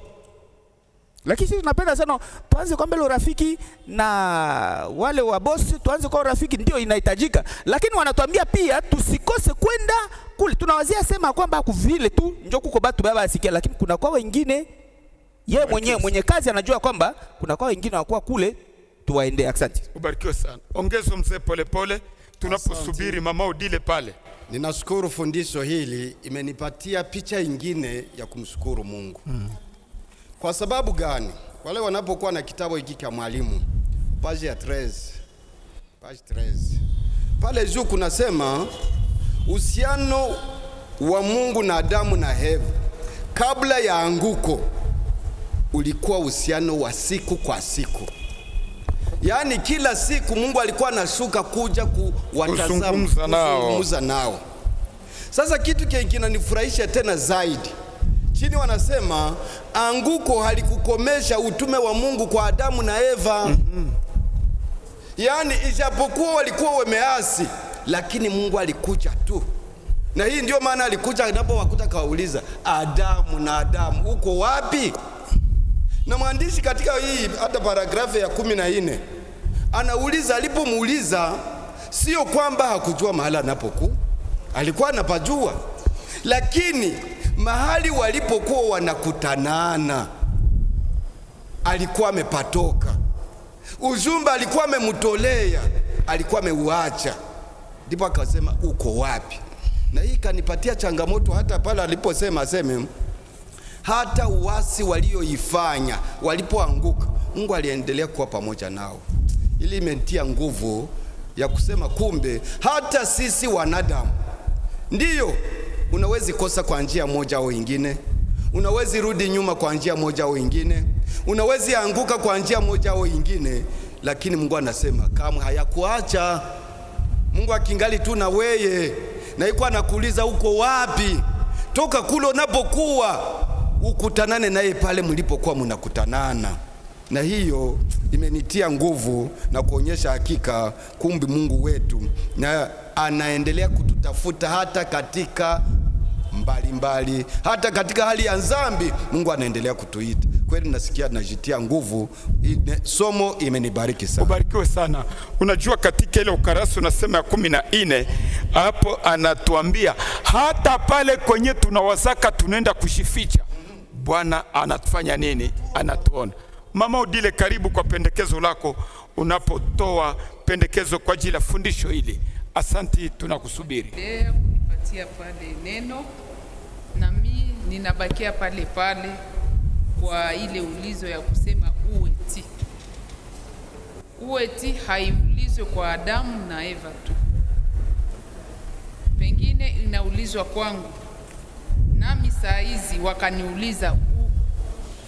Lakini sisi tunapenda sana tuanze kwa mbele urafiki na wale wa boss, tuanze kwa urafiki, ndio inahitajika. Lakini wanatuambia pia tusikose kwenda kule. Tunawazia sema kwamba kuvile tu njoo kuko batu baba asikia, lakini kuna kwa wengine yeye mwenye kazi anajua kwamba kuna kwa wengine wakuwa kule, tuwaende. Asante. Ubarikiwe sana. Ongezo mzee pole pole tunaposubiri mama Odile pale. Ninashukuru fundisho hili, imenipatia picha ingine ya kumshukuru Mungu. Kwa sababu gani? Wale wanapokuwa na kitabu hiki cha mwalimu, page ya 13, page 13. Pale juu kunasema uhusiano wa Mungu na Adamu na Eva kabla ya anguko ulikuwa uhusiano wa siku kwa siku. Yaani kila siku Mungu alikuwa anashuka kuja kuzungumza nao. Sasa kitu kinanifurahisha tena zaidi. Chini wanasema anguko halikukomesha utume wa Mungu kwa Adamu na Eva. Yaani ijapokuwa walikuwa wameasi, lakini Mungu alikuja tu. Na hii ndio maana alikuja anapowakuta kawauliza, Adamu uko wapi? Na mwandishi katika hii hata paragrafu ya 14 anauliza, alipomuuliza sio kwamba hakujua mahali anapokuwa, alikuwa anapajua, lakini mahali walipokuwa wanakutanana alikuwa amepatoka. Ujumbe alikuwa amemtolea, alikuwa ameuacha. Ndipo akasema uko wapi? Na hii kanipatia changamoto hata pale aliposema aseme hata uasi walioifanya walipoanguka Mungu aliendelea kuwa pamoja nao. Ili imenitia nguvu ya kusema kumbe hata sisi wanadamu ndiyo unawezi kosa kwa njia moja au nyingine, unawezi rudi nyuma kwa njia moja au nyingine, unawezi anguka kwa njia moja au nyingine, lakini Mungu anasema kama hayakuacha. Mungu akingali tu na weye, na yuko anakuuliza uko wapi? Toka kule unapokuwa ukutanane naye pale mlipokuwa mnakutanana. Na hiyo imenitia nguvu na kuonyesha hakika kumbe Mungu wetu na anaendelea kututafuta hata katika mbalimbali, hata katika hali ya dhambi Mungu anaendelea kutuita. Kweli nasikia najitia nguvu. Somo imenibariki sana. Ubarikiwe sana. Unajua katika ile ukarasa unasema ya 14 hapo anatuambia hata pale kwenye tunawazaka tunaenda kushificha, Bwana anatufanya nini? Anatuona. Mama Odile, karibu kwa pendekezo lako unapotoa pendekezo kwa ajili ya fundisho hili. Asanti, tunakusubiri. Leo kunipatia pale neno na mimi ninabakia pale kwa ile ulizo ya kusema uweti. Uweti haiulizwe kwa Adamu na Eva tu. Pengine inaulizwa kwangu. Nami saa hizi wakaniuliza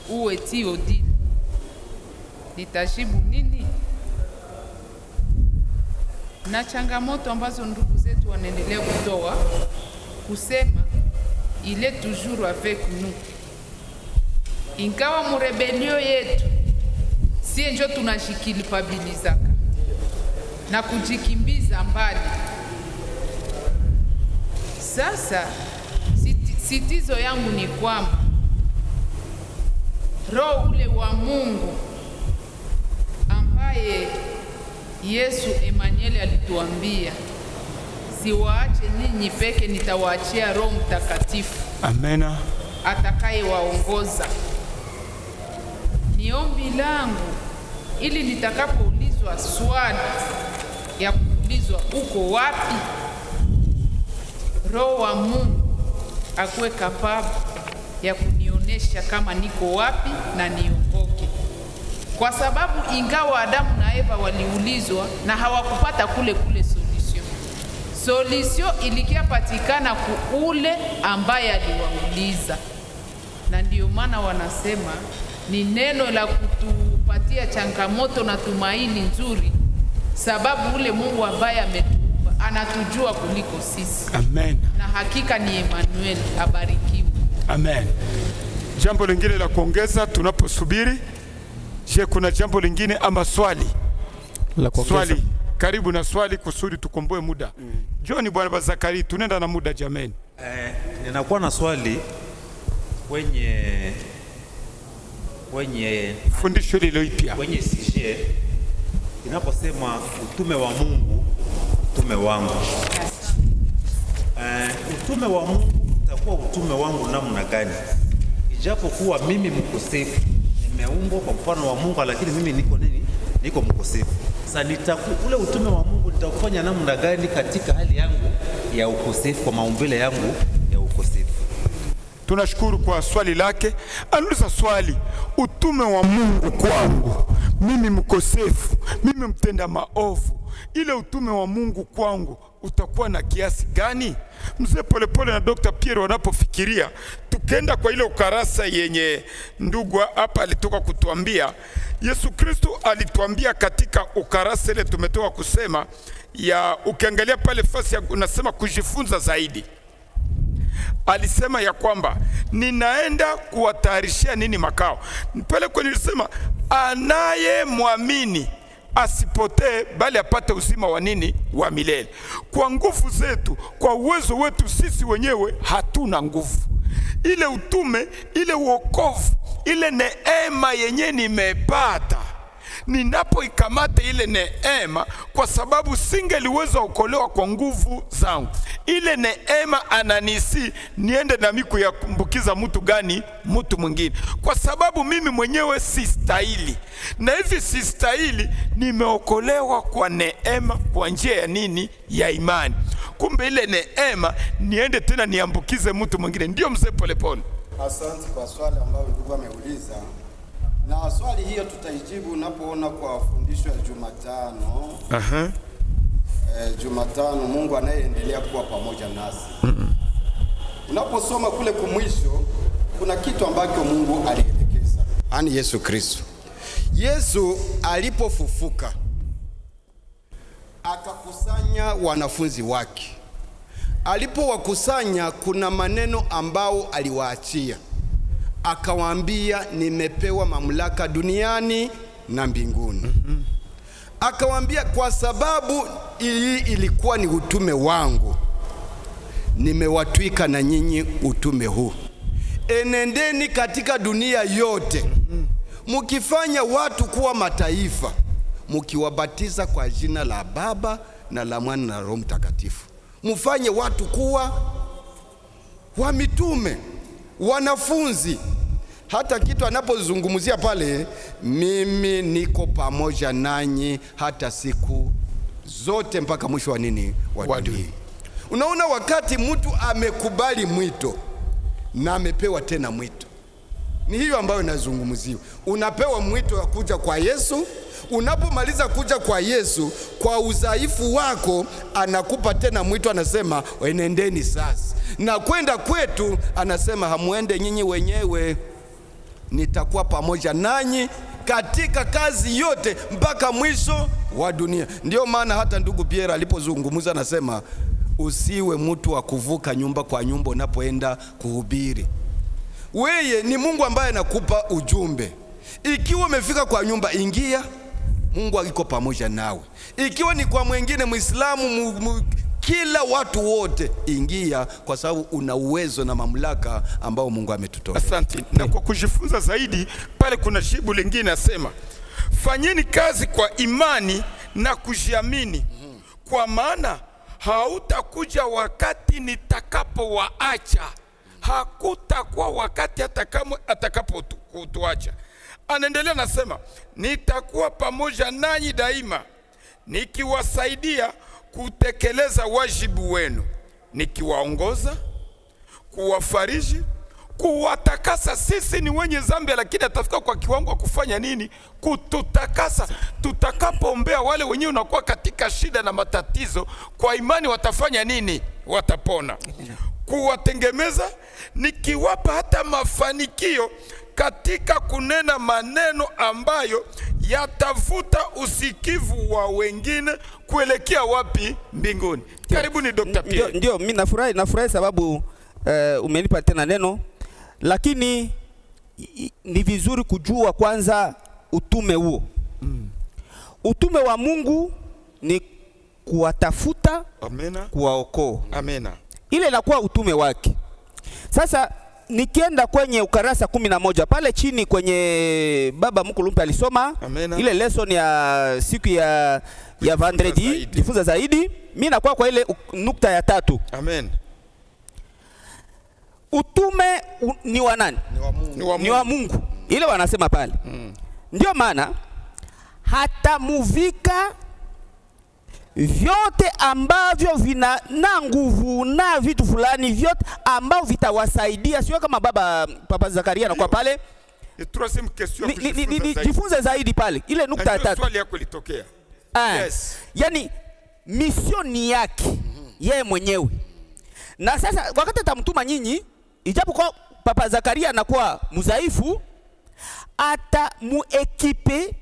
uweti Odile. Nitajibu nini? Na changamoto ambazo ndugu zetu wanaendelea kutoa kusema il est toujours avec nous. Ingawa murebelio yetu sie njo tunashikilipabilizaka na kujikimbiza mbali. Sasa sitizo yangu ni kwamba roho ule wa Mungu ambaye Yesu Emmanuel alituambia siwaache ninyi peke, nitawaachia Roho Mtakatifu. Amena. Atakayewaongoza. Ni ombi langu ili nitakapoulizwa swali ya kuulizwa uko wapi, Roho wa Mungu akuwe kapable ya kunionyesha kama niko wapi na niongoke. Kwa sababu ingawa Adamu na Eva waliulizwa na hawakupata kule solution ilikia patikana kuule ambaye aliwauliza. Na ndio maana wanasema ni neno la kutupatia changamoto na tumaini nzuri, sababu ule Mungu ambaye ametuumba anatujua kuliko sisi. Amen. Na hakika ni Emmanuel, abarikiwe. Amen. Jambo lingine la kuongeza tunaposubiri, je, kuna jambo lingine ama swali? La kuongeza. Swali, karibu na swali kusudi tukomboe muda. John bwana Bazakari, tunaenda na muda jameni. Ninakuwa na swali kwenye fundisho lililoipia kwenye sije inaposema utume wa Mungu, utume wangu. Utume wa Mungu utakuwa utume wangu namna gani? Ijapokuwa mimi mkosefu, nimeumbwa kwa mfano wa Mungu, lakini mimi niko nini? Niko mkosefu. Sasa ule utume wa Mungu nitakufanya namna gani katika hali yangu ya ukosefu, kwa maumbile yangu ya ukosefu? Tunashukuru kwa swali lake. Anauliza swali, utume wa Mungu kwangu, mimi mkosefu, mimi mtenda maovu, ile utume wa Mungu kwangu utakuwa na kiasi gani? Mzee Polepole na Dr. Piero wanapofikiria, tukenda kwa ile ukarasa yenye ndugu hapa alitoka kutuambia, Yesu Kristo alituambia katika ukarasa ile tumetoka kusema ya, ukiangalia pale fasi ya unasema kujifunza zaidi, alisema ya kwamba ninaenda kuwatayarishia nini makao. Pale kwa nilisema anaye muamini asipotee bali apate uzima wa nini? Wa milele. Kwa nguvu zetu, kwa uwezo wetu sisi wenyewe hatuna nguvu. Ile utume, ile wokovu, ile neema yenye nimepata, ninapoikamata ile neema, kwa sababu singeliweza kuokolewa kwa nguvu zangu, ile neema ananisi niende na miku ya kumbukiza mtu gani? Mtu mwingine, kwa sababu mimi mwenyewe sistahili. Na hivi sistahili, nimeokolewa kwa neema kwa njia ya nini? Ya imani. Kumbe ile neema niende tena niambukize mtu mwingine. Ndio mzee Polepole. Asante kwa swali ambalo ndugu ameuliza. Na swali hiyo tutaijibu unapoona kwa fundisho ya Jumatano. Jumatano, Mungu anayeendelea kuwa pamoja nasi. Unaposoma kule kumwisho, kuna kitu ambacho Mungu alielekeza. Ani Yesu Kristo. Yesu alipofufuka, akakusanya wanafunzi wake. Alipowakusanya, kuna maneno ambao aliwaachia. Akawaambia, nimepewa mamlaka duniani na mbinguni. Akawaambia, kwa sababu hii ilikuwa ni utume wangu, nimewatwika na nyinyi utume huu. Enendeni katika dunia yote, mukifanya watu kuwa mataifa, mukiwabatiza kwa jina la Baba na la Mwana na Roho Mtakatifu. Mufanye watu kuwa wa mitume, wanafunzi. Hata kitu anapozungumzia pale, mimi niko pamoja nanyi hata siku zote mpaka mwisho wa nini? Wa dunia. Unaona, wakati mtu amekubali mwito na amepewa tena mwito, ni hiyo ambayo inazungumziwa. Unapewa mwito wa kuja kwa Yesu. Unapomaliza kuja kwa Yesu, kwa udhaifu wako anakupa tena mwito, anasema enendeni sasa. Na kwenda kwetu anasema hamuende nyinyi wenyewe, nitakuwa pamoja nanyi katika kazi yote mpaka mwisho wa dunia. Ndio maana hata ndugu Pierre alipozungumza anasema usiwe mtu wa kuvuka nyumba kwa nyumba unapoenda kuhubiri. Wewe ni Mungu ambaye anakupa ujumbe. Ikiwa umefika kwa nyumba, ingia, Mungu yuko pamoja nawe. Ikiwa ni kwa mwingine Muislamu, kila watu wote ingia, kwa sababu una uwezo na mamlaka ambao Mungu ametutoa. Asante. Na kwa kujifunza zaidi pale kuna jibu lingine nasema, fanyeni kazi kwa imani na kujiamini, kwa maana hautakuja wakati nitakapowaacha. Hakutakuwa wakati hata kama atakapotuacha. Anaendelea nasema, nitakuwa pamoja nanyi daima, nikiwasaidia kutekeleza wajibu wenu, nikiwaongoza, kuwafariji, kuwatakasa. Sisi ni wenye dhambi, lakini atafika kwa kiwango wa kufanya nini? Kututakasa. Tutakapoombea wale wenyewe unakuwa katika shida na matatizo, kwa imani watafanya nini? Watapona. Kuwatengemeza, nikiwapa hata mafanikio katika kunena maneno ambayo yatavuta usikivu wa wengine kuelekea wapi? Mbinguni. Karibuni Dr. Pierre. Ndio, mimi nafurahi sababu umenipa tena neno, lakini ni vizuri kujua kwanza utume huo. Utume wa Mungu ni kuwatafuta, amena, kuwaokoa. Amena. Ile inakuwa utume wake. Sasa nikienda kwenye ukarasa 11 pale chini kwenye baba Mukulumpe alisoma, amena, ile lesson ya siku ya vendredi, jifunza zaidi. Mimi nakuwa kwa ile nukta ya 3. Amen. Utume ni wa nani? Ni wa Mungu. Ile wanasema pale. Ndio maana hata muvika vyote ambavyo vina na nguvu na vitu fulani vyote ambavyo vitawasaidia, sio kama Papa Zakaria anakuwa pale. Jifunze zaidi pale. Ile nukta ya 3. Swali yako litokea. Yes. Yani misioni yake yeye mwenyewe. Na sasa wakati atamtuma nyinyi, ijapo kwa Papa Zakaria anakuwa mzaifu, atamuekipe,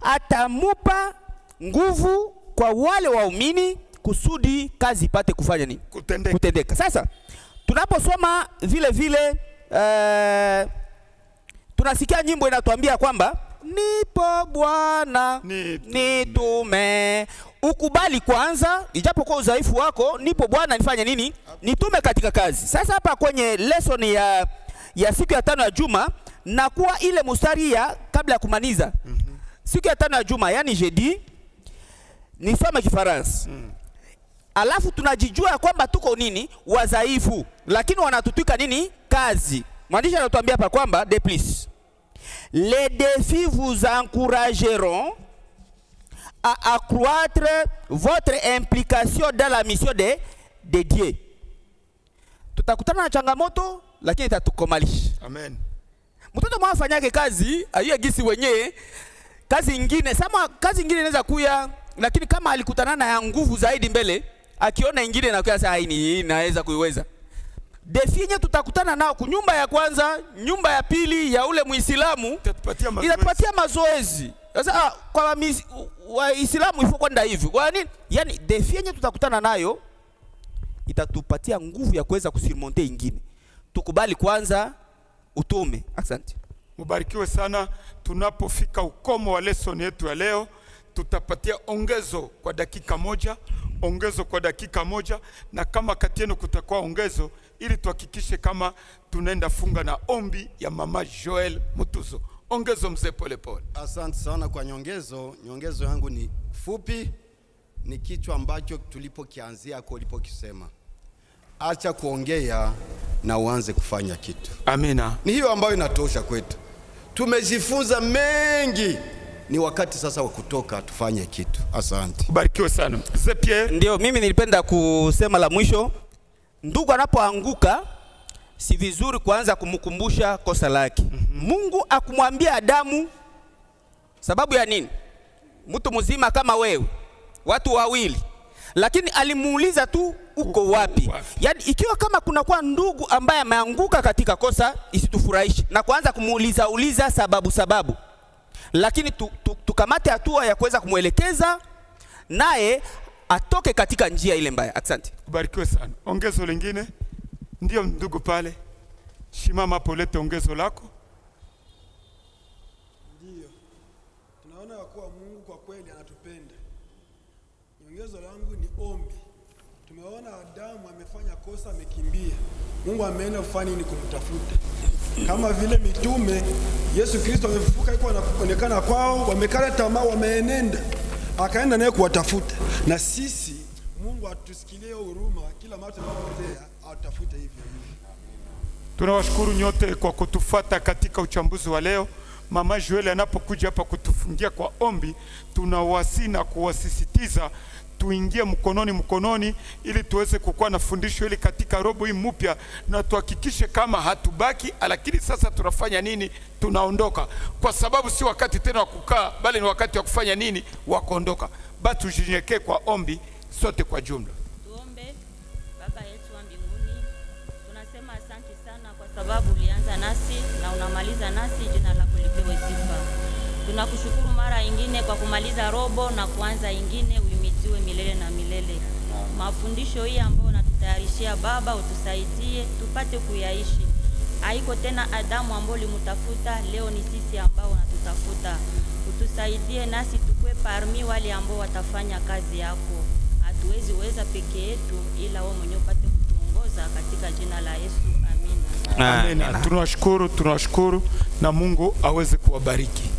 atamupa nguvu kwa wale waumini kusudi kazi ipate kufanya nini? Kutendeka. Sasa tunaposoma vile tunasikia nyimbo inatuambia kwamba nipo Bwana nitume. Ukubali kwanza, ijapo kwa udhaifu wako, nipo Bwana nifanye nini? Nitume katika kazi. Sasa hapa kwenye lesson ya siku ya 5 ya juma, na kuwa ile mustari ya kabla ya kumaliza siku ya 5 ya juma, yani jeudi, nisome Kifaransa. Alafu tunajijua kwamba tuko nini? Wadhaifu, lakini wanatutwika nini? Kazi. Mwandishi anatuambia hapa kwamba de plus, les défis vous encourageront à accroître votre implication dans la mission de Dieu. Tutakutana na changamoto, lakini itatukomalisha. Amen. Mtoto mwafanyake kazi, ayue gisi wenyewe, kazi nyingine, sama kazi nyingine inaweza kuya, lakini kama alikutana na nguvu zaidi mbele, akiona nyingine na kuya sasa hii inaweza kuiweza. Defi yenyewe tutakutana nao kunyumba ya kwanza, nyumba ya pili ya ule Muislamu, itatupatia mazoezi. Sasa kwa Waislamu ifo kwenda hivi. Kwa nini? Yani defi yenyewe tutakutana nayo itatupatia nguvu ya kuweza kusurmonte ingine. Tukubali kwanza utume. Asante. Mubarikiwe sana. Tunapofika ukomo wa lesson yetu ya leo, tutapatia ongezo kwa dakika moja, na kama kati yenu kutakuwa ongezo, ili tuhakikishe kama tunaenda funga na ombi ya mama Joel Mutuzo. Ongezo mzee Polepole. Asante sana kwa nyongezo. Nyongezo yangu ni fupi, ni kichwa ambacho tulipokianzia kwa ulipokisema. Acha kuongea na uanze kufanya kitu. Amina. Ni hiyo ambayo inatosha kwetu. Tumejifunza mengi. Ni wakati sasa wa kutoka tufanye kitu. Asante. Barikiwe sana. Mzee Pierre. Ndio, mimi nilipenda kusema la mwisho. Ndugu anapoanguka, si vizuri kuanza kumkumbusha kosa lake. Mungu akumwambia Adamu, sababu ya nini? Mtu mzima kama wewe, watu wawili, lakini alimuuliza tu uko wapi? Yani ikiwa kama kuna kwa ndugu ambaye ameanguka katika kosa, isitufurahishe na kuanza kumuuliza sababu. Lakini tukamate hatua ya kuweza kumuelekeza naye atoke katika njia ile mbaya. Asante. Barikiwe sana. Ongezo lingine? Ndio ndugu pale. Shimama polete ongezo lako. Ndio. Tunaona kuwa Mungu kwa kweli anatupenda. Ongezo langu ni ombi. Tumeona Adamu amefanya kosa, amekimbia. Mungu ameenda kufanya nini? Kumtafuta. Kama vile mitume Yesu Kristo amefufuka, yuko anaonekana kwao, wamekata tamaa, wameenenda, akaenda naye kuwatafuta. Na sisi Mungu Mungu atusikilie huruma, kila mara tunapotea atafute hivi hivi. Tunawashukuru nyote kwa kutufuata katika uchambuzi wa leo. Mama Joel anapokuja hapa kutufungia kwa ombi, tunawasi na kuwasisitiza tuingie mkononi ili tuweze kukuwa na fundisho ili katika robo hii mpya, na tuhakikishe kama hatubaki, lakini sasa tunafanya nini? Tunaondoka, kwa sababu si wakati tena wa kukaa, bali ni wakati wa kufanya nini? Wa kuondoka. Basi tujinyenyekee kwa ombi sote kwa jumla. Tuombe. Baba yetu wa mbinguni, tunasema asante sana kwa sababu ulianza nasi na unamaliza nasi, jina lako lipewe sifa. Tunakushukuru mara ingine kwa kumaliza robo na kuanza ingine, uimidiwe milele na milele. Mafundisho hii ambayo unatutayarishia Baba, utusaidie tupate kuyaishi. Haiko tena Adamu ambao ulimtafuta, leo ni sisi ambao unatutafuta. Utusaidie nasi tukue parmi wale ambao watafanya kazi yako. Hatuwezi weza peke yetu, ila wewe mwenyewe upate kutuongoza katika jina la Yesu. Amina. Amina. Tunashukuru na Mungu aweze kuwabariki.